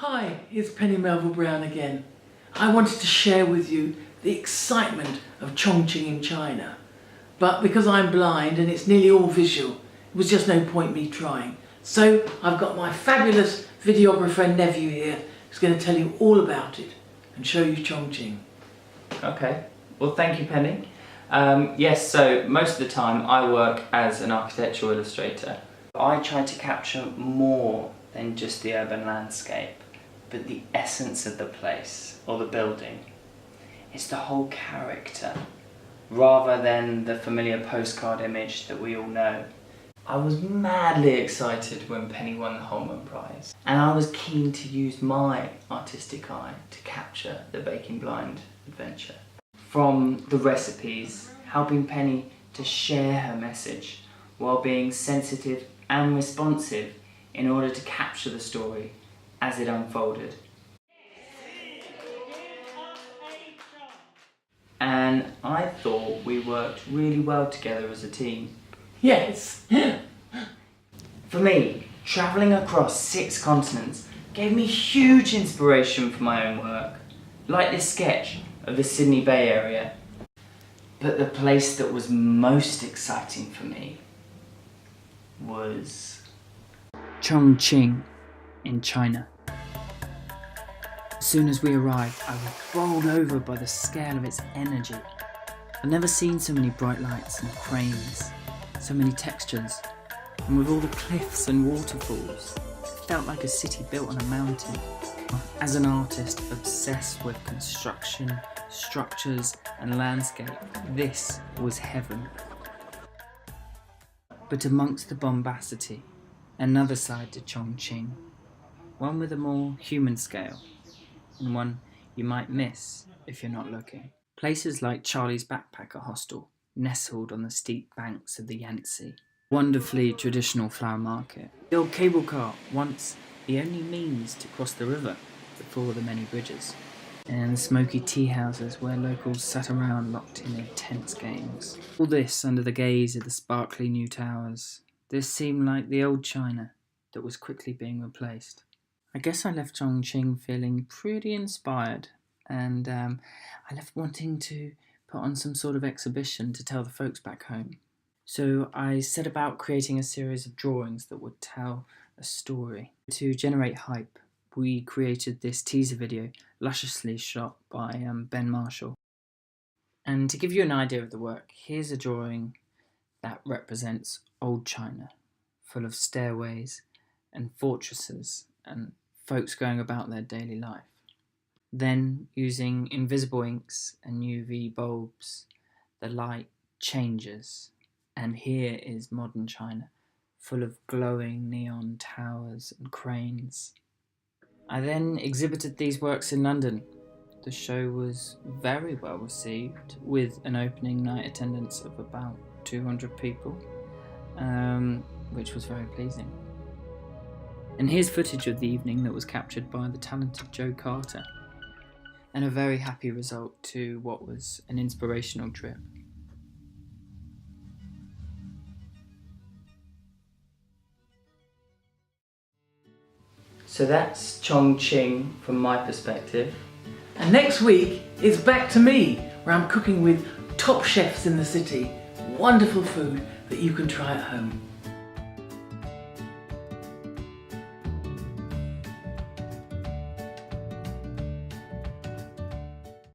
Hi, it's Penny Melville-Brown again. I wanted to share with you the excitement of Chongqing in China. But because I'm blind and it's nearly all visual, it was just no point me trying. So I've got my fabulous videographer and nephew here who's going to tell you all about it and show you Chongqing. Okay, well thank you Penny. Yes, so most of the time I work as an architectural illustrator. I try to capture more than just the urban landscape, but the essence of the place or the building. It's the whole character, rather than the familiar postcard image that we all know. I was madly excited when Penny won the Holman prize, and I was keen to use my artistic eye to capture the baking blind adventure. From the recipes, helping Penny to share her message while being sensitive and responsive in order to capture the story as it unfolded. And I thought we worked really well together as a team. Yes. For me, travelling across 6 continents gave me huge inspiration for my own work, like this sketch of the Sydney Bay Area. But the place that was most exciting for me was Chongqing in China. As soon as we arrived, I was bowled over by the scale of its energy. I've never seen so many bright lights and cranes, so many textures, and with all the cliffs and waterfalls, it felt like a city built on a mountain. As an artist obsessed with construction, structures and landscape, this was heaven. But amongst the bombacity, another side to Chongqing, one with a more human scale, and one you might miss if you're not looking. Places like Charlie's Backpacker Hostel, nestled on the steep banks of the Yangtze. Wonderfully traditional flower market. The old cable car, once the only means to cross the river before the many bridges. And the smoky tea houses where locals sat around locked in intense games. All this under the gaze of the sparkly new towers. This seemed like the old China that was quickly being replaced. I guess I left Chongqing feeling pretty inspired, and I left wanting to put on some sort of exhibition to tell the folks back home. So I set about creating a series of drawings that would tell a story. To generate hype, we created this teaser video, lusciously shot by Ben Marshall. And to give you an idea of the work, here's a drawing that represents old China, full of stairways and fortresses and folks going about their daily life. Then, using invisible inks and UV bulbs, the light changes, and here is modern China, full of glowing neon towers and cranes. I then exhibited these works in London. The show was very well received, with an opening night attendance of about 200 people, which was very pleasing. And here's footage of the evening that was captured by the talented Joe Carter, and a very happy result to what was an inspirational trip. So that's Chongqing from my perspective. And next week it's back to me, where I'm cooking with top chefs in the city. Wonderful food that you can try at home.